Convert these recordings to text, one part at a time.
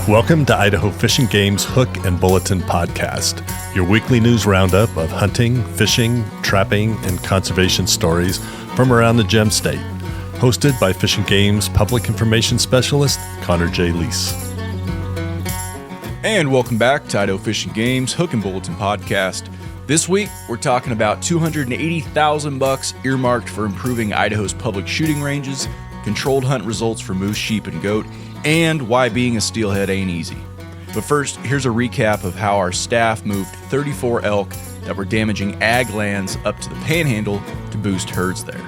Welcome to Idaho Fish and Game's Hook and Bulletin podcast, your weekly news roundup of hunting, fishing, trapping, and conservation stories from around the Gem State. Hosted by Fish and Game's Public Information Specialist, Connor J. Lease. And welcome back to Idaho Fish and Game's Hook and Bulletin podcast. This week, we're talking about $280,000 earmarked for improving Idaho's public shooting ranges, controlled hunt results for moose, sheep, and goat, and why being a steelhead ain't easy. But first, here's a recap of how our staff moved 34 elk that were damaging ag lands up to the Panhandle to boost herds there.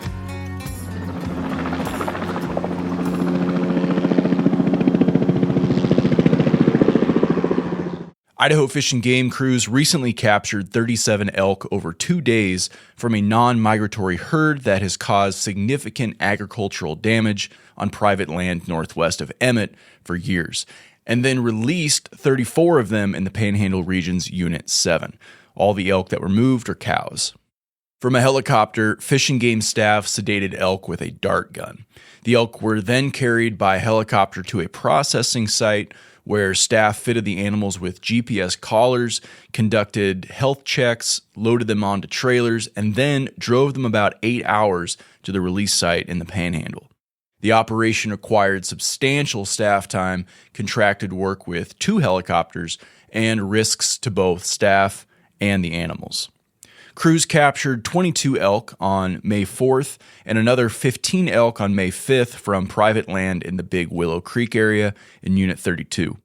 Idaho Fish and Game crews recently captured 37 elk over 2 days from a non-migratory herd that has caused significant agricultural damage on private land northwest of Emmett for years, and then released 34 of them in the Panhandle Region's Unit 7. All the elk that were moved are cows. From a helicopter, Fish and Game staff sedated elk with a dart gun. The elk were then carried by helicopter to a processing site where staff fitted the animals with GPS collars, conducted health checks, loaded them onto trailers, and then drove them about 8 hours to the release site in the Panhandle. The operation required substantial staff time, contracted work with 2 helicopters, and risks to both staff and the animals. Crews captured 22 elk on May 4th and another 15 elk on May 5th from private land in the Big Willow Creek area in Unit 32.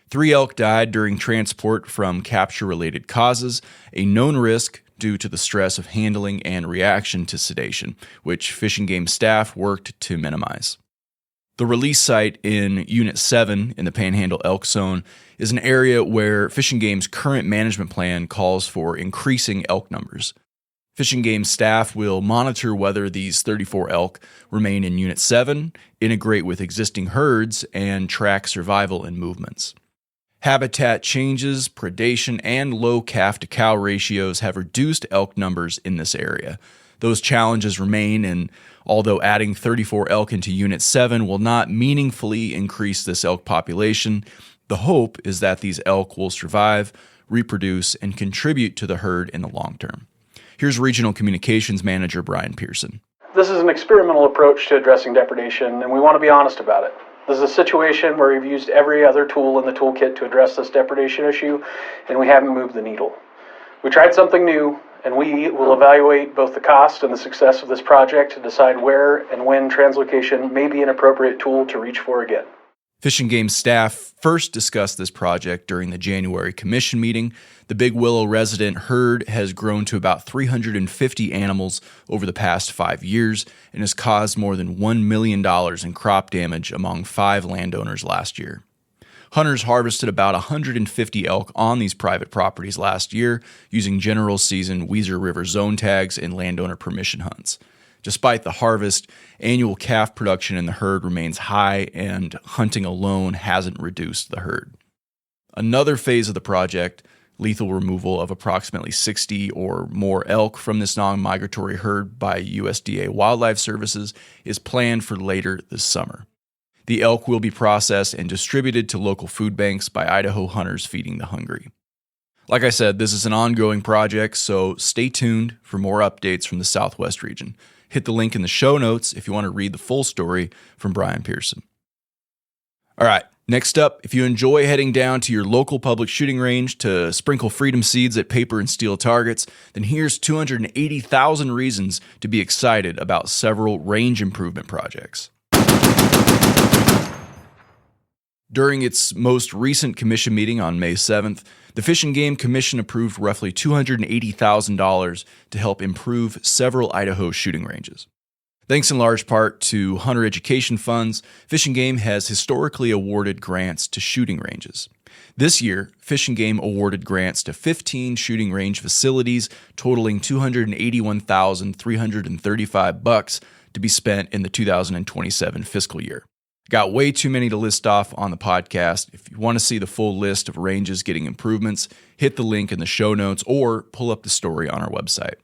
3 elk died during transport from capture-related causes, a known risk due to the stress of handling and reaction to sedation, which Fish and Game staff worked to minimize. The release site in Unit 7 in the Panhandle Elk Zone is an area where Fish and Game's current management plan calls for increasing elk numbers. Fish and Game staff will monitor whether these 34 elk remain in Unit 7, integrate with existing herds, and track survival and movements. Habitat changes, predation, and low calf-to-cow ratios have reduced elk numbers in this area. Those challenges remain, and although adding 34 elk into Unit 7 will not meaningfully increase this elk population, the hope is that these elk will survive, reproduce, and contribute to the herd in the long term. Here's Regional Communications Manager Brian Pearson. This is an experimental approach to addressing depredation, and we want to be honest about it. This is a situation where we've used every other tool in the toolkit to address this depredation issue, and we haven't moved the needle. We tried something new, and we will evaluate both the cost and the success of this project to decide where and when translocation may be an appropriate tool to reach for again. Fish and Game staff first discussed this project during the January Commission meeting. The Big Willow resident herd has grown to about 350 animals over the past 5 years and has caused more than $1 million in crop damage among 5 landowners last year. Hunters harvested about 150 elk on these private properties last year using general season Weiser River zone tags and landowner permission hunts. Despite the harvest, annual calf production in the herd remains high, and hunting alone hasn't reduced the herd. Another phase of the project, lethal removal of approximately 60 or more elk from this non-migratory herd by USDA Wildlife Services, is planned for later this summer. The elk will be processed and distributed to local food banks by Idaho hunters feeding the hungry. Like I said, this is an ongoing project, so stay tuned for more updates from the Southwest region. Hit the link in the show notes if you want to read the full story from Brian Pearson. All right, next up, if you enjoy heading down to your local public shooting range to sprinkle freedom seeds at paper and steel targets, then here's 280,000 reasons to be excited about several range improvement projects. During its most recent commission meeting on May 7th, the Fish and Game Commission approved roughly $280,000 to help improve several Idaho shooting ranges. Thanks in large part to hunter education funds, Fish and Game has historically awarded grants to shooting ranges. This year, Fish and Game awarded grants to 15 shooting range facilities totaling $281,335 to be spent in the 2027 fiscal year. Got way too many to list off on the podcast. If you want to see the full list of ranges getting improvements, hit the link in the show notes or pull up the story on our website.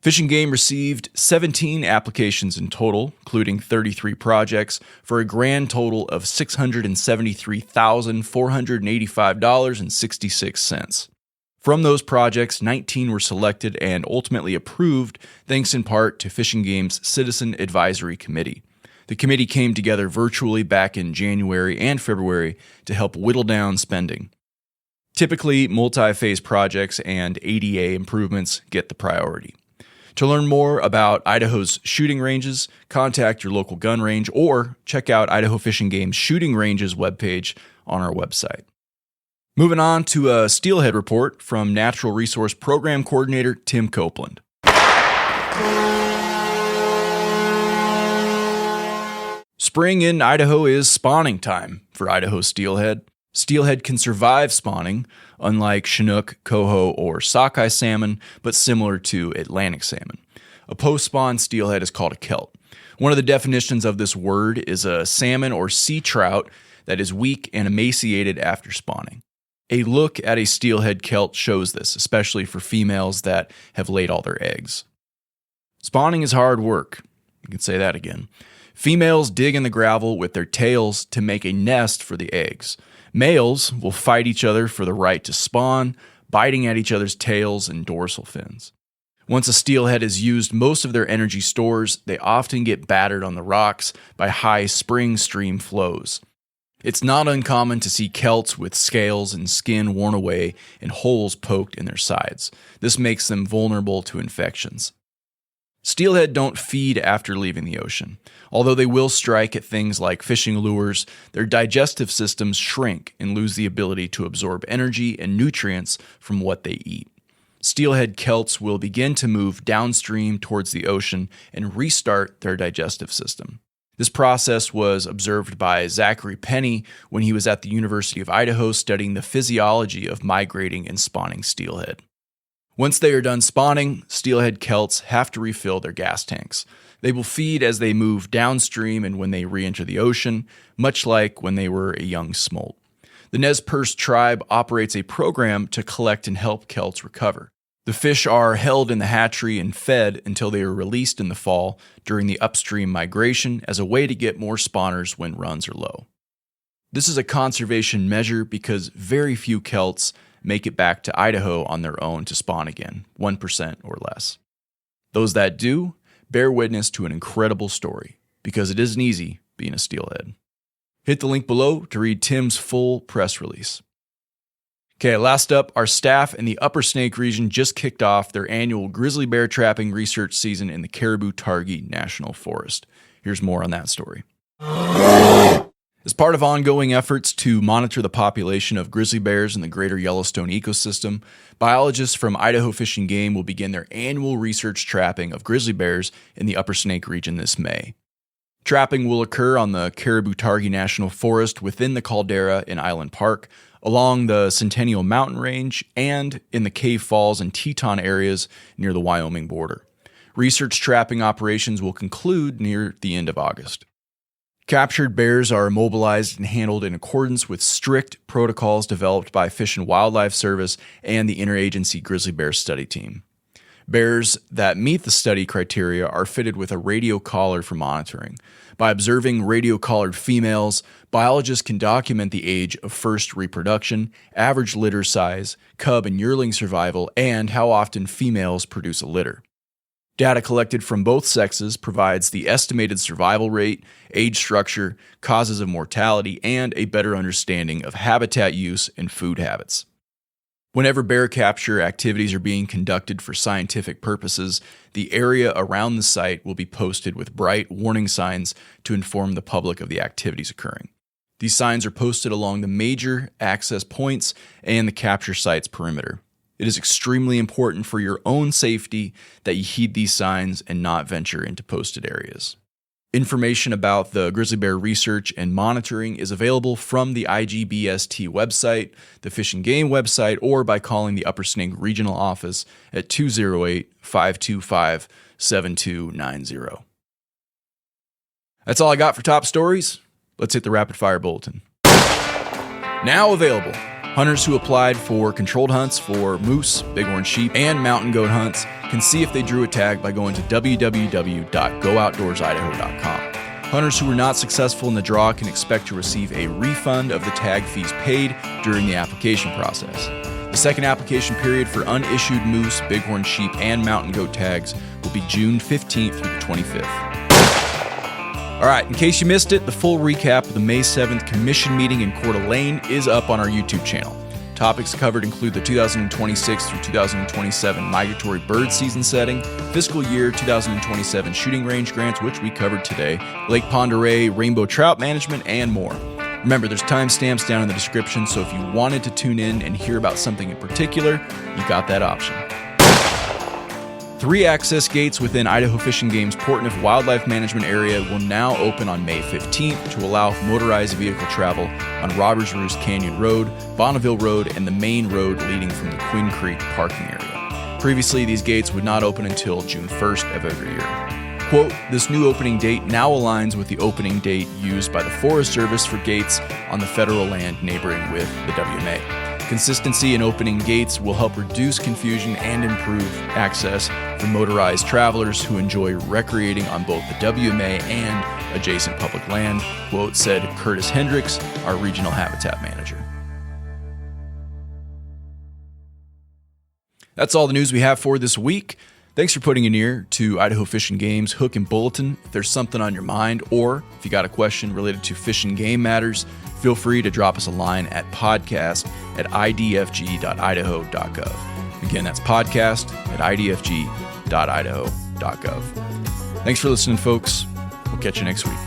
Fish and Game received 17 applications in total, including 33 projects, for a grand total of $673,485.66. From those projects, 19 were selected and ultimately approved, thanks in part to Fish and Game's Citizen Advisory Committee. The committee came together virtually back in January and February to help whittle down spending. Typically, multi-phase projects and ADA improvements get the priority. To learn more about Idaho's shooting ranges, contact your local gun range or check out Idaho Fish and Game's shooting ranges webpage on our website. Moving on to a Steelhead report from Natural Resource Program Coordinator Tim Copeland. Spring in Idaho is spawning time for Idaho steelhead. Steelhead can survive spawning, unlike Chinook, coho, or sockeye salmon, but similar to Atlantic salmon. A post-spawn steelhead is called a kelt. One of the definitions of this word is a salmon or sea trout that is weak and emaciated after spawning. A look at a steelhead kelt shows this, especially for females that have laid all their eggs. Spawning is hard work. You can say that again. Females dig in the gravel with their tails to make a nest for the eggs. Males will fight each other for the right to spawn, biting at each other's tails and dorsal fins. Once a steelhead has used most of their energy stores, they often get battered on the rocks by high spring stream flows. It's not uncommon to see kelts with scales and skin worn away and holes poked in their sides. This makes them vulnerable to infections. Steelhead don't feed after leaving the ocean. Although they will strike at things like fishing lures, their digestive systems shrink and lose the ability to absorb energy and nutrients from what they eat. Steelhead kelts will begin to move downstream towards the ocean and restart their digestive system. This process was observed by Zachary Penny when he was at the University of Idaho studying the physiology of migrating and spawning steelhead. Once they are done spawning, steelhead kelts have to refill their gas tanks. They will feed as they move downstream and when they re-enter the ocean, much like when they were a young smolt. The Nez Perce tribe operates a program to collect and help kelts recover. The fish are held in the hatchery and fed until they are released in the fall during the upstream migration as a way to get more spawners when runs are low. This is a conservation measure because very few kelts make it back to Idaho on their own to spawn again, 1% or less. Those that do bear witness to an incredible story because it isn't easy being a steelhead. Hit the link below to read Tim's full press release. Okay, last up, our staff in the Upper Snake region just kicked off their annual grizzly bear trapping research season in the Caribou-Targhee National Forest. Here's more on that story. As part of ongoing efforts to monitor the population of grizzly bears in the greater Yellowstone ecosystem, biologists from Idaho Fish and Game will begin their annual research trapping of grizzly bears in the Upper Snake region this May. Trapping will occur on the Caribou-Targhee National Forest within the caldera in Island Park, along the Centennial Mountain Range, and in the Cave Falls and Teton areas near the Wyoming border. Research trapping operations will conclude near the end of August. Captured bears are immobilized and handled in accordance with strict protocols developed by Fish and Wildlife Service and the Interagency Grizzly Bear Study Team. Bears that meet the study criteria are fitted with a radio collar for monitoring. By observing radio-collared females, biologists can document the age of first reproduction, average litter size, cub and yearling survival, and how often females produce a litter. Data collected from both sexes provides the estimated survival rate, age structure, causes of mortality, and a better understanding of habitat use and food habits. Whenever bear capture activities are being conducted for scientific purposes, the area around the site will be posted with bright warning signs to inform the public of the activities occurring. These signs are posted along the major access points and the capture site's perimeter. It is extremely important for your own safety that you heed these signs and not venture into posted areas. Information about the grizzly bear research and monitoring is available from the IGBST website, the Fish and Game website, or by calling the Upper Snake Regional Office at 208-525-7290. That's all I got for top stories. Let's hit the rapid fire bulletin. Now available. Hunters who applied for controlled hunts for moose, bighorn sheep, and mountain goat hunts can see if they drew a tag by going to www.gooutdoorsidaho.com. Hunters who were not successful in the draw can expect to receive a refund of the tag fees paid during the application process. The second application period for unissued moose, bighorn sheep, and mountain goat tags will be June 15th through the 25th. All right, in case you missed it, the full recap of the May 7th Commission meeting in Coeur d'Alene is up on our YouTube channel. Topics covered include the 2026 through 2027 migratory bird season setting, fiscal year 2027 shooting range grants, which we covered today, Lake Pend Oreille rainbow trout management, and more. Remember, there's timestamps down in the description, so if you wanted to tune in and hear about something in particular, you got that option. 3 access gates within Idaho Fish and Game's Portneuf Wildlife Management Area will now open on May 15th to allow motorized vehicle travel on Robbers Roost Canyon Road, Bonneville Road, and the main road leading from the Quinn Creek parking area. Previously, these gates would not open until June 1st of every year. Quote, this new opening date now aligns with the opening date used by the Forest Service for gates on the federal land neighboring with the WMA. Consistency in opening gates will help reduce confusion and improve access for motorized travelers who enjoy recreating on both the WMA and adjacent public land, quote, said Curtis Hendricks, our regional habitat manager. That's all the news we have for this week. Thanks for putting an ear to Idaho Fish and Game's Hook and Bulletin. If there's something on your mind, or if you got a question related to fish and game matters, feel free to drop us a line at podcast@idfg.idaho.gov. Again, that's podcast@idfg.idaho.gov. Thanks for listening, folks. We'll catch you next week.